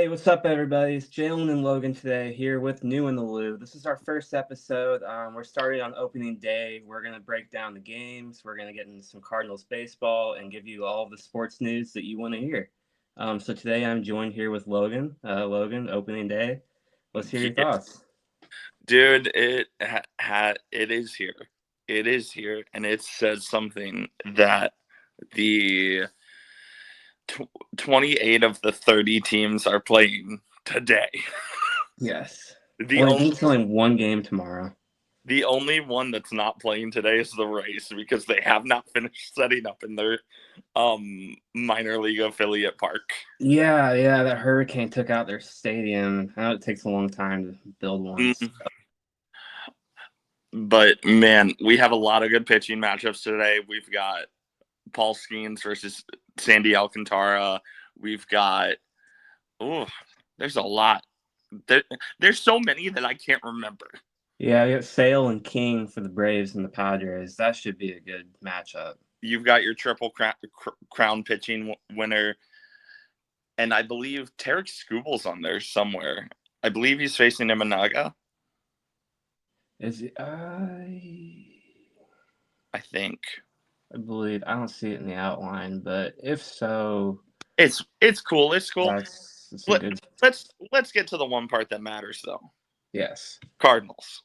Hey, what's up, everybody? It's Jalen and Logan today here with New in the Lou. This is our first episode. We're starting on opening day. We're going to break down the games. We're going to get into some Cardinals baseball and give you all the sports news that you want to hear. So today I'm joined here with Logan. Logan, opening day. Let's hear your Yeah, thoughts. dude, it is here. It is here, and it says something that the 28 of the 30 teams are playing today. Yes. The Only, I only think it's only one game tomorrow. the only one that's not playing today is the Rays because they have not finished setting up in their minor league affiliate park. Yeah, that hurricane took out their stadium. I know it takes a long time to build one. Mm. But man, we have a lot of good pitching matchups today. We've got Paul Skeens versus Sandy Alcantara. We've got there's a lot. There's so many that I can't remember. Yeah, we got Sale and King for the Braves and the Padres. That should be a good matchup. You've got your triple crown pitching winner, and I believe Tarek Skubal's on there somewhere. I believe he's facing Imanaga. Is it? I think I believe I don't see it in the outline, but if so, it's cool. It's cool. that's a Let, good. let's get to the one part that matters, though. Yes, Cardinals.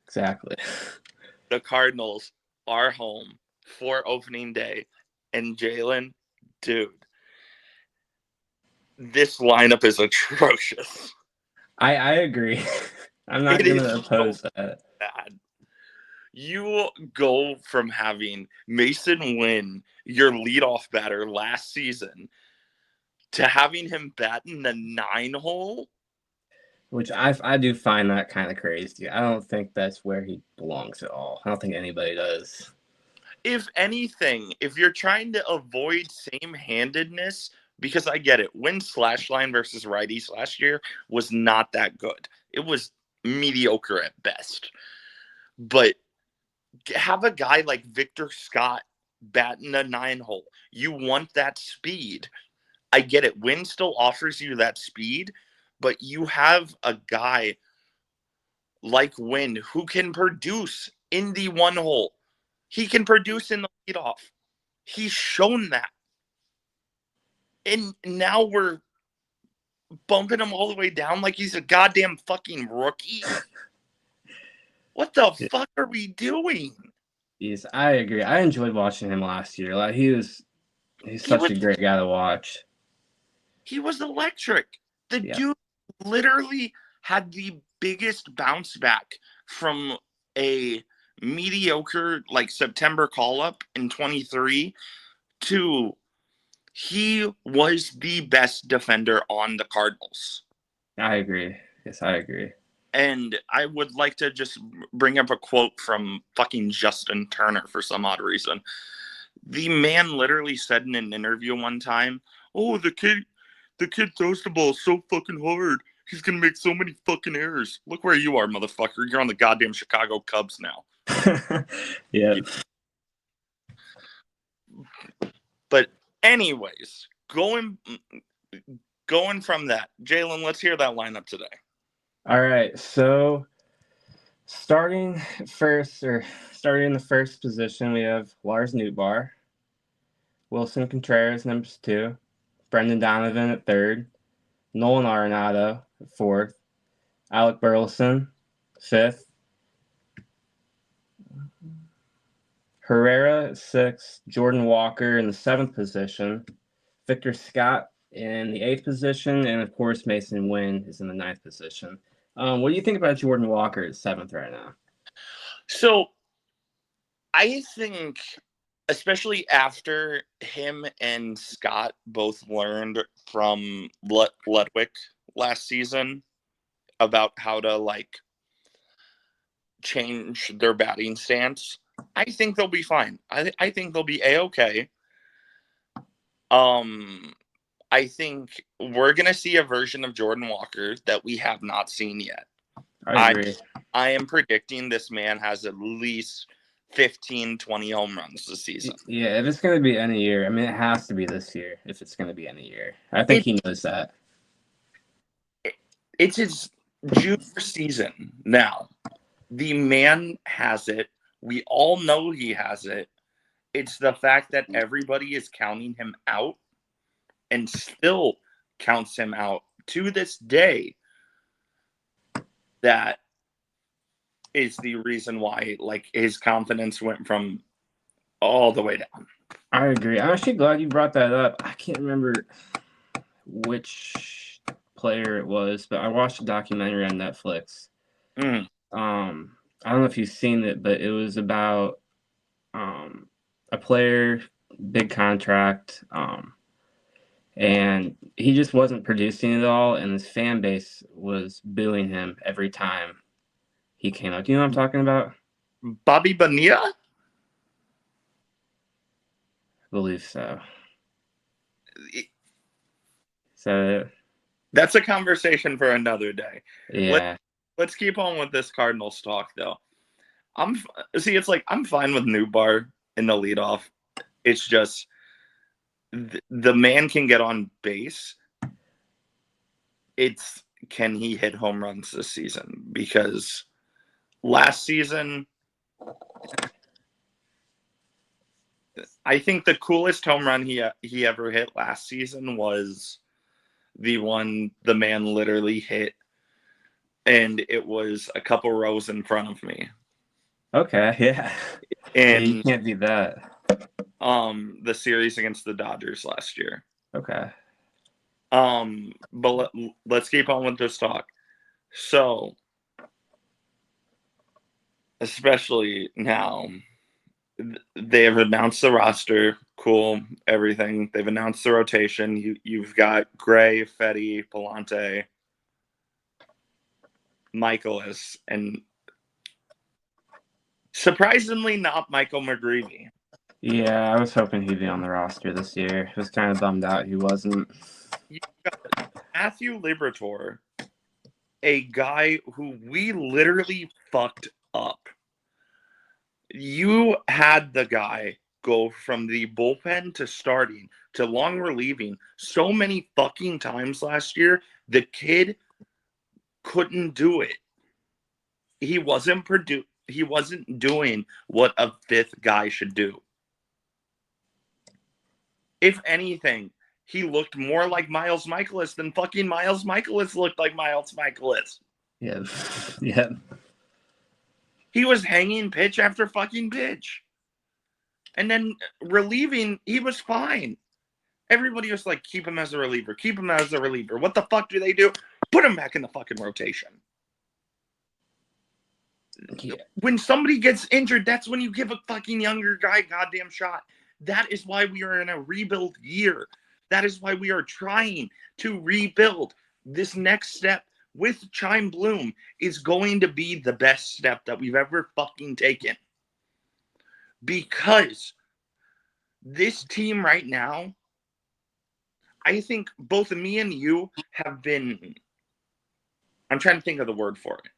exactly. The Cardinals are home for opening day, and Jalen, dude, this lineup is atrocious. I agree. I'm not It is gonna so oppose that. bad. You go from having Mason Wynn, your leadoff batter last season, to having him bat in the 9 hole. Which I do find that kind of crazy. I don't think that's where he belongs at all. I don't think anybody does. If anything, if you're trying to avoid same-handedness, because I get it, Wynn's slash line versus righties last year was not that good. It was mediocre at best. But have a guy like Victor Scott batting a 9 hole. You want that speed. I get it. Wynn still offers you that speed, but you have a guy like Wynn who can produce in the 1 hole. He can produce in the leadoff. He's shown that. And now we're bumping him all the way down like he's a goddamn fucking rookie. What the fuck are we doing? Yes, I agree. I enjoyed watching him last year. Like he's He such was a great guy to watch. he was electric. The Yeah. dude literally had the biggest bounce back from a mediocre like September call up in 23 to he was the best defender on the Cardinals. I agree. Yes, I agree. And I would like to just bring up a quote from fucking Justin Turner for some odd reason. The man literally said in an interview one time, "Oh, the kid throws the ball so fucking hard. He's gonna make so many fucking errors. Look where you are, motherfucker. You're on the goddamn Chicago Cubs now." Yeah. But anyways, going from that, Jalen, let's hear that lineup today. All right. So starting in the first position, we have Lars Nootbaar, Wilson Contreras, number 2, Brendan Donovan at 3rd, Nolan Arenado at 4th, Alec Burleson 5th, Herrera at 6th, Jordan Walker in the 7th position, Victor Scott in the 8th position, and of course Mason Wynn is in the 9th position. What do you think about Jordan Walker at 7th right now? So I think, especially after him and Scott both learned from Ludwig last season about how to like change their batting stance, I think they'll be fine. I think they'll be a-okay. I think we're gonna see a version of Jordan Walker that we have not seen yet. I agree. I am predicting this man has at least 15, 20 home runs this season. Yeah, if it's going to be any year, I mean, it has to be this year if it's going to be any year. I think he knows that. It's his junior season now. The man has it. We all know he has it. It's the fact that everybody is counting him out and still counts him out to this day that is the reason why like his confidence went from all the way down. I agree. I'm actually glad you brought that up. I can't remember which player it was, but I watched a documentary on Netflix. Mm. I don't know if you've seen it, but it was about a player, big contract, and he just wasn't producing it all, and his fan base was booing him every time he came out. Do you know what I'm talking about? Bobby Bonilla? I believe so. So That's a conversation for another day. yeah, Let's keep on with this Cardinals talk though. It's like I'm fine with Newbar in the leadoff. It's just the man can get on base. It's can he hit home runs this season? Because last season, I think the coolest home run he ever hit last season was the one the man literally hit, and it was a couple rows in front of me. okay, yeah. Yeah, you In can't beat that. the series against the Dodgers last year. Okay. But let's keep on with this talk. So, especially now, they have announced the roster. Cool, everything. They've announced the rotation. You've got Gray, Fetty, Palante, Michaelis, and surprisingly not Michael McGreevy. Yeah, I was hoping he'd be on the roster this year. I was kind of bummed out he wasn't. You've got Matthew Liberatore, a guy who we literally fucked up. You had the guy go from the bullpen to starting to long relieving so many fucking times last year. The kid couldn't do it. He wasn't doing what a fifth guy should do. If anything, he looked more like Miles Michaelis than fucking Miles Michaelis looked like Miles Michaelis. Yeah. Yeah. He was hanging pitch after fucking pitch. And then relieving, he was fine. Everybody was like, keep him as a reliever. Keep him as a reliever. What the fuck do they do? Put him back in the fucking rotation. Yeah. When somebody gets injured, that's when you give a fucking younger guy a goddamn shot. That is why we are in a rebuild year. That is why we are trying to rebuild. This next step with Chime Bloom is going to be the best step that we've ever fucking taken. Because this team right now, I think both me and you have been, I'm trying to think of the word for it.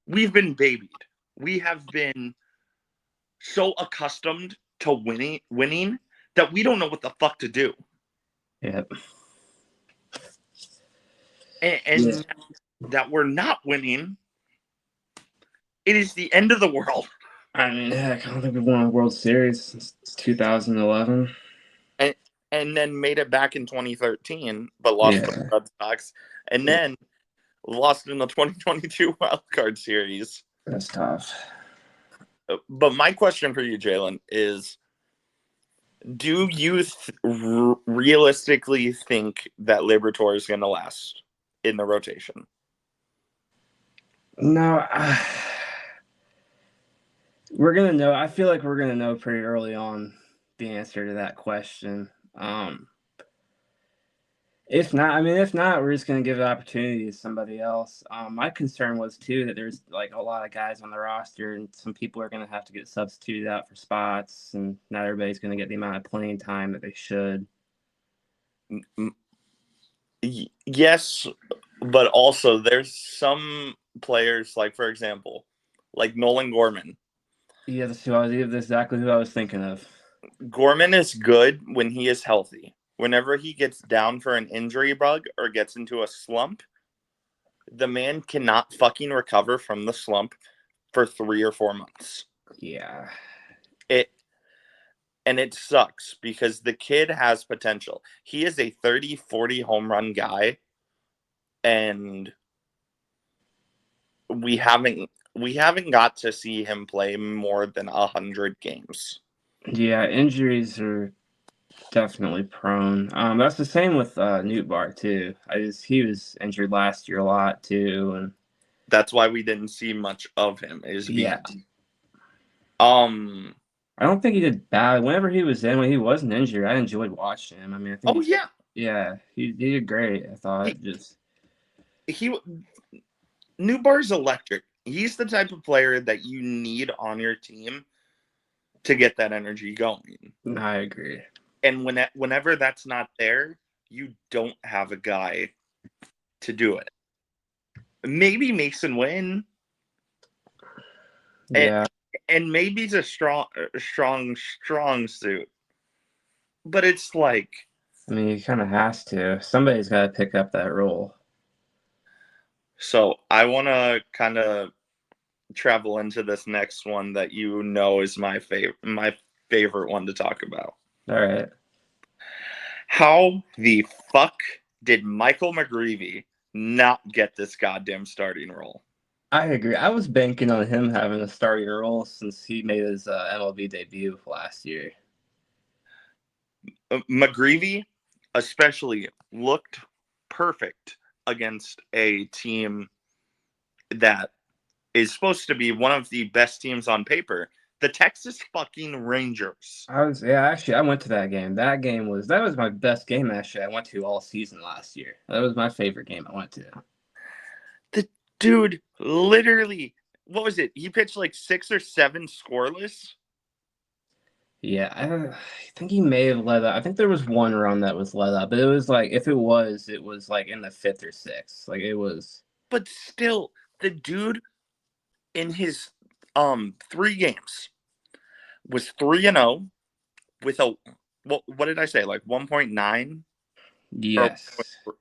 We've been babied. We have been so accustomed to winning that we don't know what the fuck to do. Yeah. And that we're not winning, it is the end of the world. I mean, heck, I don't think we've won a World Series since 2011. And then made it back in 2013, but lost to the Red Sox. And then lost in the 2022 Wild Card Series. That's tough. But my question for you, Jalen, is do you realistically think that Liberatore is going to last in the rotation? No, we're gonna know. I feel like we're gonna know pretty early on the answer to that question. If not, we're just gonna give the opportunity to somebody else. My concern was too that there's like a lot of guys on the roster, and some people are gonna have to get substituted out for spots, and not everybody's gonna get the amount of playing time that they should. Yes, but also there's some players, like for example, like Nolan Gorman. Yeah, that's exactly who I was thinking of. Gorman is good when he is healthy. Whenever he gets down for an injury bug or gets into a slump, The man cannot fucking recover from the slump for 3 or 4 months. Yeah. It sucks because the kid has potential. He is a 30, 40 home run guy, and we haven't got to see him play more than 100 games. Yeah, injuries are definitely prone. That's the same with Newt Bar too. He was injured last year a lot too, and That's why we didn't see much of him. Is yeah, because I don't think he did bad. Whenever he was in, when he wasn't injured, I enjoyed watching him. I mean, I think oh yeah, yeah, he did great. I he thought just he Newbar's electric. He's the type of player that you need on your team to get that energy going. I agree. And whenever that's not there, you don't have a guy to do it. Maybe Mason Wynn, and, Yeah, and maybe he's a strong suit. But it's like, I mean, he kind of has to. Somebody's got to pick up that role. so I want to kind of travel into this next one that is my favorite one to talk about. All right. How the fuck did Michael McGreevy not get this goddamn starting role? I agree. I was banking on him having a starting role since he made his MLB debut last year. McGreevy, especially, looked perfect against a team that is supposed to be one of the best teams on paper, the Texas fucking Rangers. Actually I went to that game. That was my best game actually I went to all season last year. That was my favorite game I went to. The dude literally, what was it? He pitched like 6 or 7 scoreless. Yeah, I think he may have led up. I think there was one run that was led up, but it was like if it was like in the fifth or sixth. Like it was. But still, the dude in his 3 games was 3-0 with a what did I say? Like 1.9 or Yes.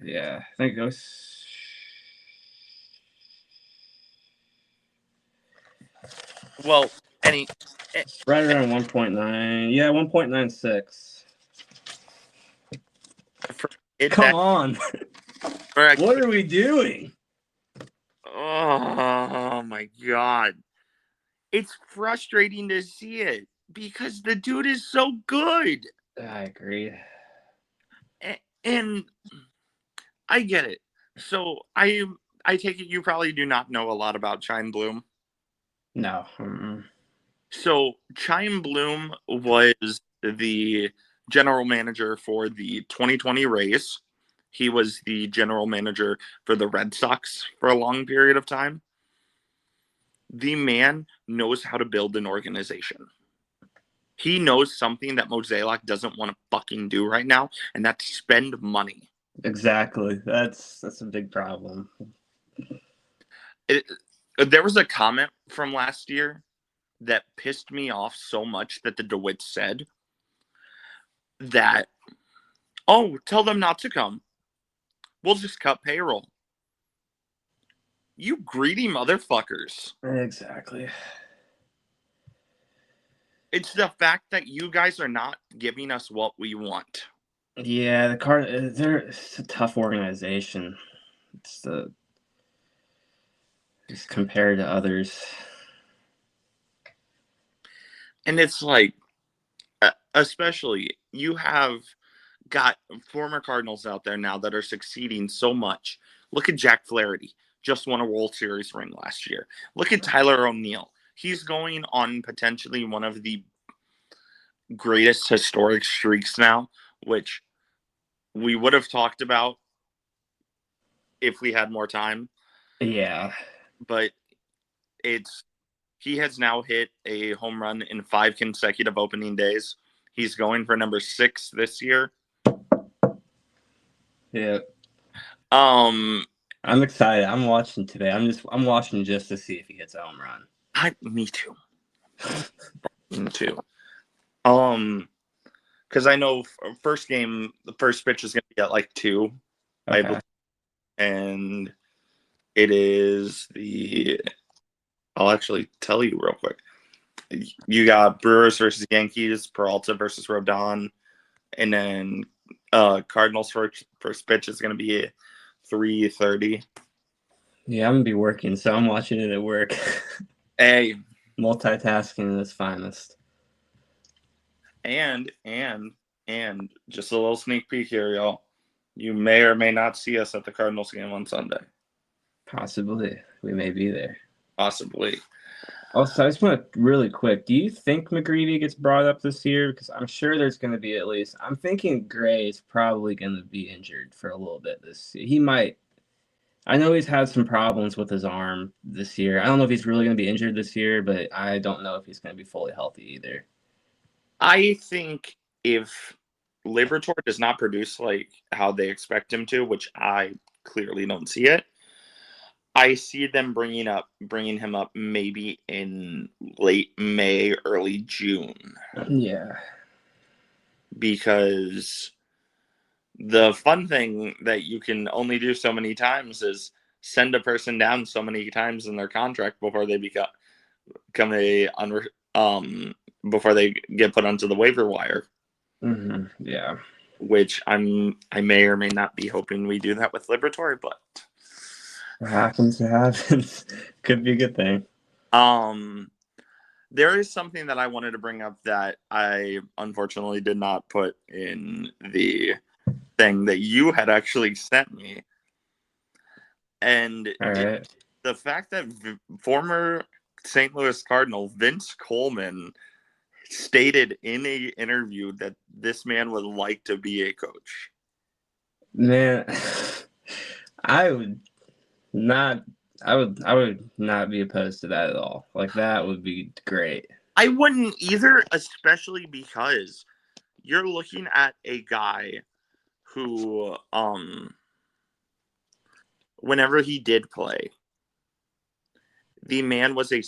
Yeah, I think it was. well, any Right around 1.9. Yeah, 1.96. for a kid Come that on. for a What kid, are we doing? oh my god. It's frustrating to see it because the dude is so good. I agree. And I get it. So I take it you probably do not know a lot about Chime Bloom. No. So Chaim Bloom was the general manager for the 2020 Rays. He was the general manager for the Red Sox for a long period of time. The man knows how to build an organization. He knows something that Mozeliak doesn't want to fucking do right now, and that's spend money. Exactly. That's a big problem. It, there was a comment from last year that pissed me off so much that the DeWitt said that, oh, tell them not to come. We'll just cut payroll. You greedy motherfuckers. Exactly. It's the fact that you guys are not giving us what we want. Yeah, it's a tough organization. It's the just compared to others. And it's like, especially, you have got former Cardinals out there now that are succeeding so much. Look at Jack Flaherty, just won a World Series ring last year. Look at Tyler O'Neill. He's going on potentially one of the greatest historic streaks now, which we would have talked about if we had more time. Yeah. But it's he has now hit a home run in 5 consecutive opening days. He's going for number 6 this year. Yeah. Um, I'm excited. I'm watching today. I'm watching just to see if he hits a home run. me too. Me too. Because I know first game, the first pitch is going to be at like 2, I believe, Okay. and It is the. I'll actually tell you real quick. You got Brewers versus Yankees, Peralta versus Rodon, and then Cardinals first pitch is going to be 3:30. Yeah, I'm gonna be working, so I'm watching it at work. Hey, Multitasking at its finest. and just a little sneak peek here, y'all. You may or may not see us at the Cardinals game on Sunday. Possibly, we may be there. Possibly. Also, I just want to really quick. Do you think McGreevy gets brought up this year? Because I'm sure there's going to be at least. I'm thinking Gray is probably going to be injured for a little bit this year. He might. I know he's had some problems with his arm this year. I don't know if he's really going to be injured this year, but I don't know if he's going to be fully healthy either. I think if Liberatore does not produce like how they expect him to, which I clearly don't see it, I see them bringing him up maybe in late May, early June, Yeah. because the fun thing that you can only do so many times is send a person down so many times in their contract before they become before they get put onto the waiver wire. Mm-hmm. Yeah. Which I may or may not be hoping we do that with Liberatore, but What happens, it happens. Could be a good thing. there is something that I wanted to bring up that I unfortunately did not put in the thing that you had actually sent me. And All right. the fact that former St. Louis Cardinal Vince Coleman stated in a interview that this man would like to be a coach. Man, I would not. I would not be opposed to that at all. Like that would be great. I wouldn't either, especially because you're looking at a guy who, whenever he did play, the man was a,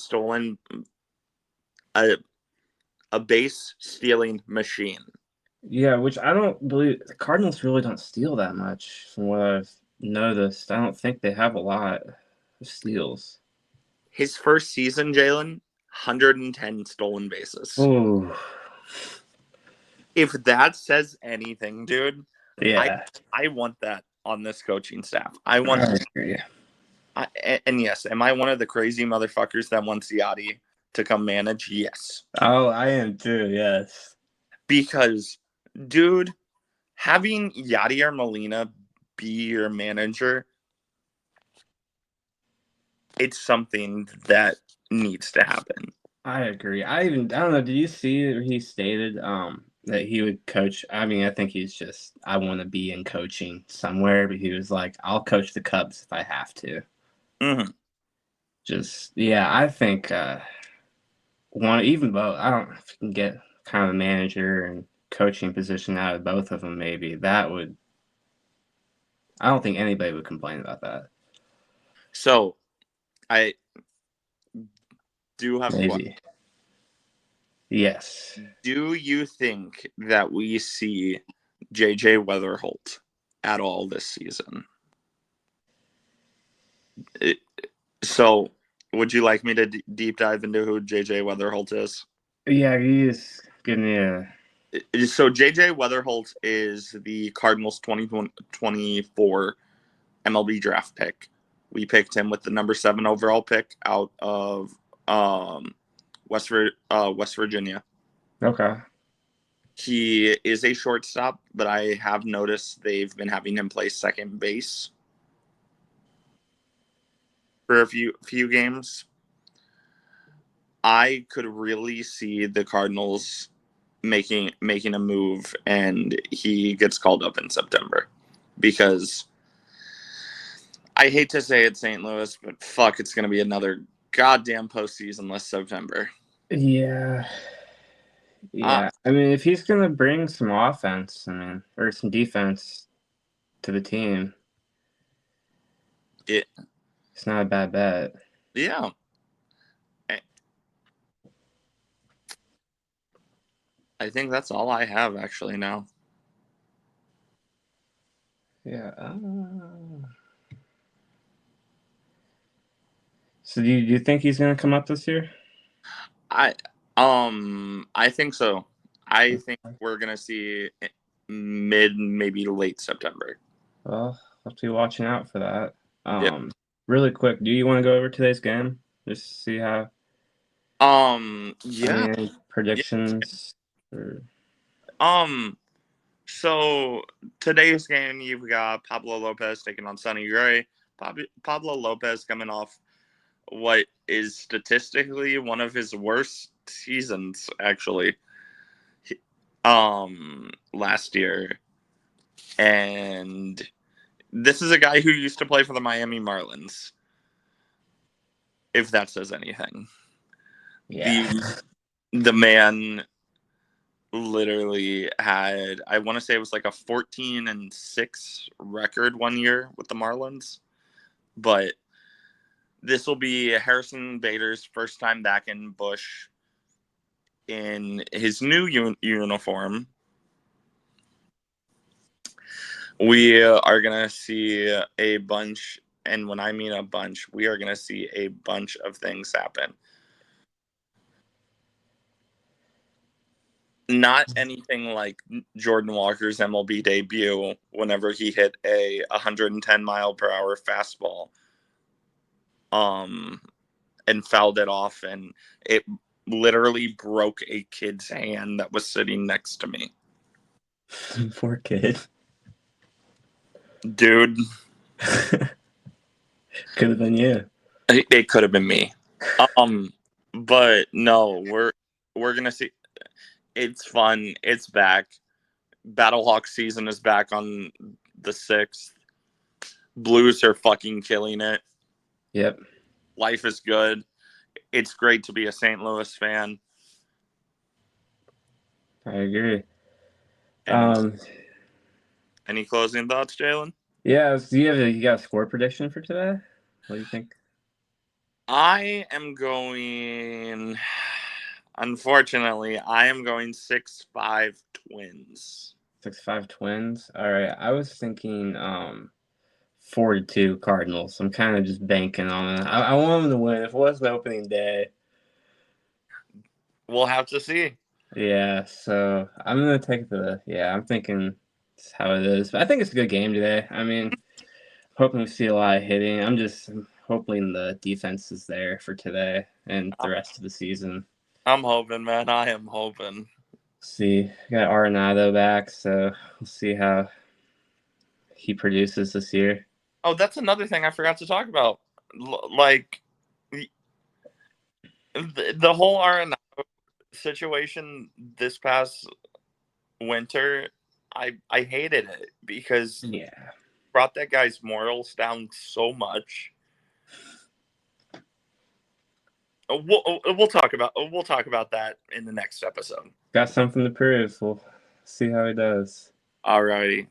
a base stealing machine. Yeah, which I don't believe the Cardinals really don't steal that much from what I've noticed. I don't think they have a lot of steals. His first season, Jalen, 110 stolen bases. Oh, If that says anything, dude, I yeah. I want that on this coaching staff. I want, I agree. and yes, am I one of the crazy motherfuckers that wants Yachty to come manage? Yes, Oh, I am too. Yes. because, dude, having Yadier Molina be your manager, it's something that needs to happen. I agree. I don't know. Did you see that he stated that he would coach? I mean, I think he's just I want to be in coaching somewhere, but he was like, I'll coach the Cubs if I have to. Mm-hmm. Just yeah, I think one even both. I don't know if you can get kind of a manager and coaching position out of both of them. Maybe that would. I don't think anybody would complain about that. So I do have a question. Maybe yes. Do you think that we see JJ Weatherholt at all this season? So, would you like me to deep dive into who JJ Weatherholt is? Yeah, you just give me a. So, JJ Weatherholt is the Cardinals 2024 MLB draft pick. We picked him with the number 7 overall pick out of West Virginia. Okay. He is a shortstop, but I have noticed they've been having him play second base for a few games. I could really see the Cardinals making a move, and he gets called up in September, because I hate to say it, St. Louis, but fuck, it's going to be another goddamn postseason this September. Yeah. Uh, Yeah. I mean, if he's gonna bring some offense, I mean, or some defense to the team, it, it's not a bad bet. yeah. I think that's all I have actually now. Yeah. So do you think he's going to come up this year? I I think so. I think we're gonna see mid, maybe late September. Well, I'll have to be watching out for that. Yeah. Really quick, do you want to go over today's game? Just to see how, I Yeah. mean, any Yeah. predictions? Or, Um. So today's game, you've got Pablo Lopez taking on Sonny Gray. Pablo Lopez coming off what is statistically one of his worst seasons, actually. Last year, and this is a guy who used to play for the Miami Marlins. If that says anything, yeah. the man literally had, I want to say it was like a 14-6 record one year with the Marlins, but this will be Harrison Bader's first time back in Busch in his new uniform. We are going to see a bunch, and when I mean a bunch, we are going to see a bunch of things happen. Not anything like Jordan Walker's MLB debut whenever he hit a 110 mile per hour fastball and fouled it off, and it literally broke a kid's hand that was sitting next to me. Poor kid. Dude, Could have been you. it could have been me. But no, we're gonna see. It's fun. It's back. Battlehawk season is back on the 6th. Blues are fucking killing it. Yep. Life is good. It's great to be a St. Louis fan. I agree. And any closing thoughts, Jalen? Yeah, do you got a score prediction for today? What do you think? I am going. Unfortunately, I am going 6-5 Twins. 6-5 Twins. All right. I was thinking 4-2 Cardinals. I'm kind of just banking on it. I want them to win. If it wasn't opening day. We'll have to see. Yeah, so I'm gonna take I'm thinking it's how it is. But I think it's a good game today. I mean, hoping we see a lot of hitting. I'm just hoping the defense is there for today and the rest of the season. I'm hoping, man. I am hoping. See, got Arenado back, so we'll see how he produces this year. Oh, that's another thing I forgot to talk about. Like the whole Arenado situation this past winter, I hated it because it Yeah. brought that guy's morals down so much. We'll talk about that in the next episode. Got something to prove. We'll see how he does. Alrighty.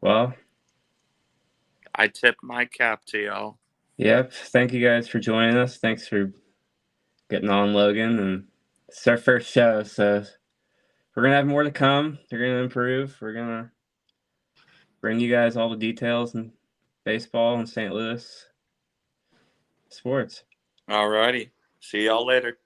Well, I tip my cap to y'all. yep. Thank you guys for joining us. Thanks for getting on, Logan. And it's our first show, so we're gonna have more to come. They're gonna improve. We're gonna bring you guys all the details in baseball and St. Louis sports. Alrighty. See y'all later.